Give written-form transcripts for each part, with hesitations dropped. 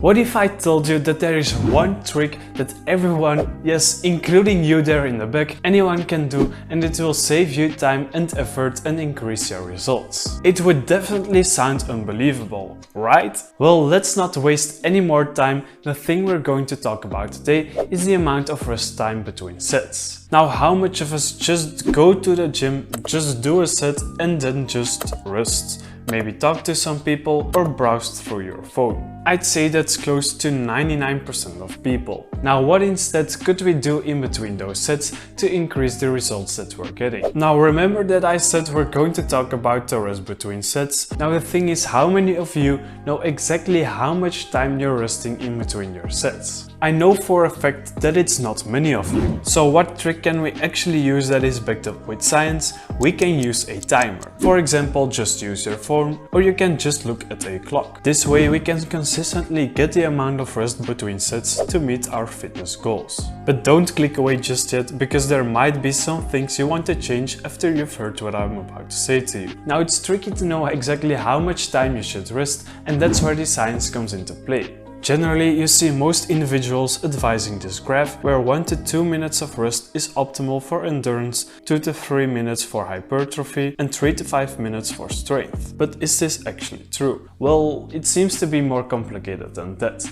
What if I told you that there is one trick that everyone, yes, including you there in the back, anyone can do, and it will save you time and effort and increase your results? It would definitely sound unbelievable, right? Well, let's not waste any more time. The thing we're going to talk about today is the amount of rest time between sets. Now, how much of us just go to the gym, just do a set and then just rest? Maybe talk to some people or browse through your phone. I'd say that's close to 99% of people. Now, what instead could we do in between those sets to increase the results that we're getting? Now, remember that I said we're going to talk about the rest between sets. Now, the thing is, how many of you know exactly how much time you're resting in between your sets? I know for a fact that it's not many of you. So what trick can we actually use that is backed up with science? We can use a timer. For example, just use your phone, or you can just look at a clock. This way we can consistently get the amount of rest between sets to meet our fitness goals. But don't click away just yet, because there might be some things you want to change after you've heard what I'm about to say to you. Now, it's tricky to know exactly how much time you should rest, and that's where the science comes into play. Generally, you see most individuals advising this graph, where 1 to 2 minutes of rest is optimal for endurance, 2 to 3 minutes for hypertrophy, and 3 to 5 minutes for strength. But is this actually true? Well, it seems to be more complicated than that.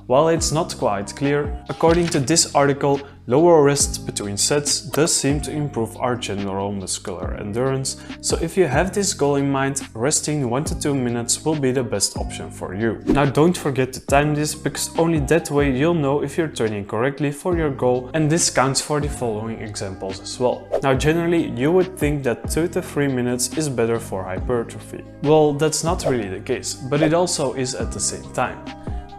While it's not quite clear, according to this article, lower rest between sets does seem to improve our general muscular endurance, so if you have this goal in mind, resting 1 to 2 minutes will be the best option for you. Now, don't forget to time this, because only that way you'll know if you're training correctly for your goal, and this counts for the following examples as well. Now, generally you would think that 2 to 3 minutes is better for hypertrophy. Well, that's not really the case, but it also is at the same time.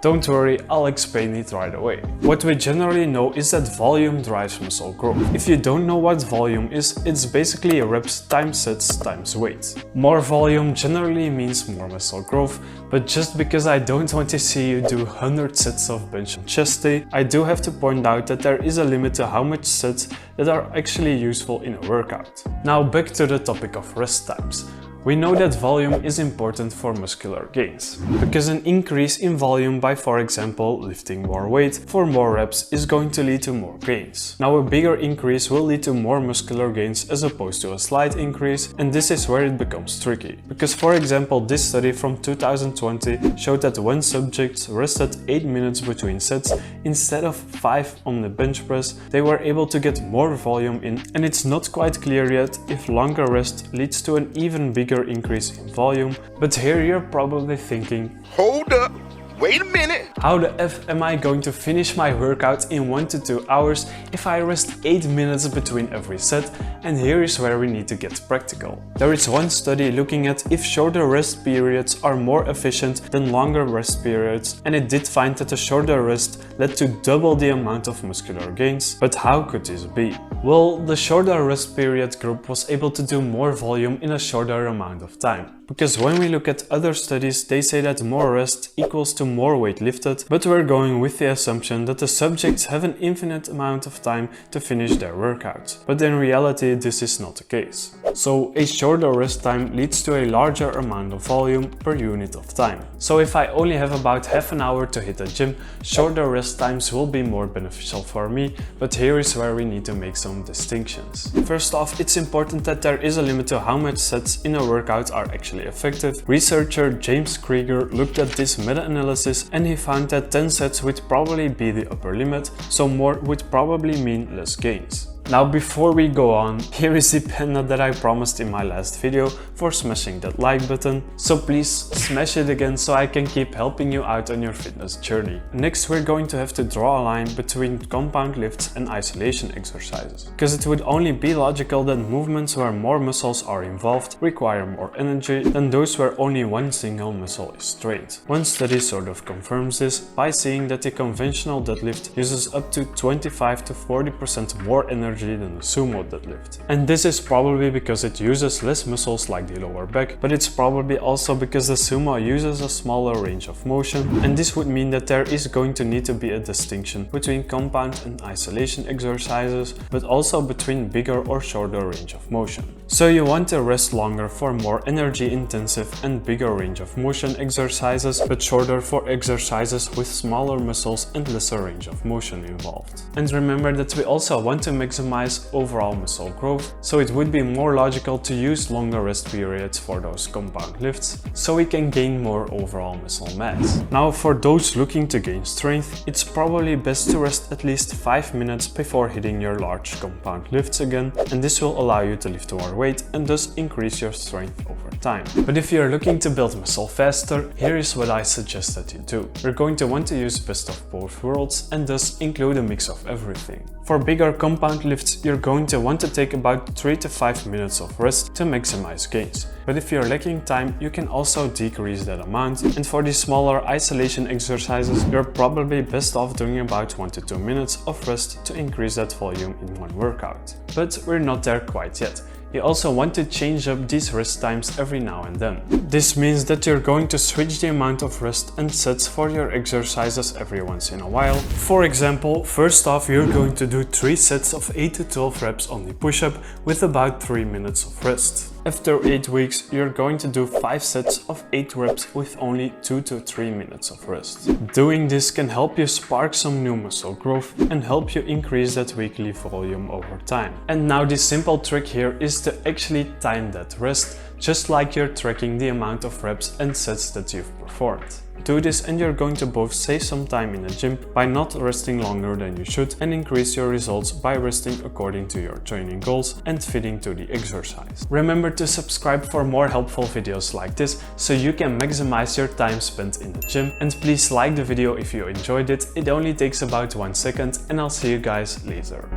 Don't worry, I'll explain it right away. What we generally know is that volume drives muscle growth. If you don't know what volume is, it's basically reps times sets times weight. More volume generally means more muscle growth, but just because I don't want to see you do 100 sets of bench and chest day, I do have to point out that there is a limit to how much sets that are actually useful in a workout. Now, back to the topic of rest times. We know that volume is important for muscular gains, because an increase in volume by, for example, lifting more weight for more reps is going to lead to more gains. Now, a bigger increase will lead to more muscular gains as opposed to a slight increase, and this is where it becomes tricky. Because, for example, this study from 2020 showed that when subjects rested 8 minutes between sets instead of 5 on the bench press, they were able to get more volume in, and it's not quite clear yet if longer rest leads to an even bigger increase in volume. But here you're probably thinking, hold up, wait a minute. How the F am I going to finish my workout in 1 to 2 hours if I rest 8 minutes between every set? And here is where we need to get practical. There is one study looking at if shorter rest periods are more efficient than longer rest periods, and it did find that a shorter rest led to double the amount of muscular gains. But how could this be? Well, the shorter rest period group was able to do more volume in a shorter amount of time. Because when we look at other studies, they say that more rest equals to more weight lifted, but we're going with the assumption that the subjects have an infinite amount of time to finish their workout. But in reality, this is not the case. So a shorter rest time leads to a larger amount of volume per unit of time. So if I only have about half an hour to hit the gym, shorter rest times will be more beneficial for me, but here is where we need to make some distinctions. First off, it's important that there is a limit to how much sets in a workout are actually effective. Researcher James Krieger looked at this meta-analysis, and he found that 10 sets would probably be the upper limit, so more would probably mean less gains. Now, before we go on, here is the panda that I promised in my last video for smashing that like button, so please smash it again so I can keep helping you out on your fitness journey. Next, we're going to have to draw a line between compound lifts and isolation exercises, because it would only be logical that movements where more muscles are involved require more energy than those where only one single muscle is strained. One study sort of confirms this by seeing that the conventional deadlift uses up to 25 to 40% more energy energy than the sumo deadlift. And this is probably because it uses less muscles like the lower back, but it's probably also because the sumo uses a smaller range of motion, and this would mean that there is going to need to be a distinction between compound and isolation exercises, but also between bigger or shorter range of motion. So you want to rest longer for more energy intensive and bigger range of motion exercises, but shorter for exercises with smaller muscles and lesser range of motion involved. And remember that we also want to maximize overall muscle growth, so it would be more logical to use longer rest periods for those compound lifts, so we can gain more overall muscle mass. Now for those looking to gain strength, it's probably best to rest at least 5 minutes before hitting your large compound lifts again, and this will allow you to lift more weight and thus increase your strength over time. But if you're looking to build muscle faster, here is what I suggest that you do. You're going to want to use best of both worlds and thus include a mix of everything. For bigger compound lifts, you're going to want to take about 3 to 5 minutes of rest to maximize gains. But if you're lacking time, you can also decrease that amount, and for the smaller isolation exercises, you're probably best off doing about 1 to 2 minutes of rest to increase that volume in one workout. But we're not there quite yet. You also want to change up these rest times every now and then. This means that you're going to switch the amount of rest and sets for your exercises every once in a while. For example, first off, you're going to do 3 sets of 8 to 12 reps on the push-up with about 3 minutes of rest. After 8 weeks, you're going to do 5 sets of 8 reps with only 2 to 3 minutes of rest. Doing this can help you spark some new muscle growth and help you increase that weekly volume over time. And now the simple trick here is to actually time that rest, just like you're tracking the amount of reps and sets that you've performed. Do this and you're going to both save some time in the gym by not resting longer than you should, and increase your results by resting according to your training goals and fitting to the exercise. Remember to subscribe for more helpful videos like this so you can maximize your time spent in the gym, and please like the video if you enjoyed it. It only takes about 1 second, and I'll see you guys later.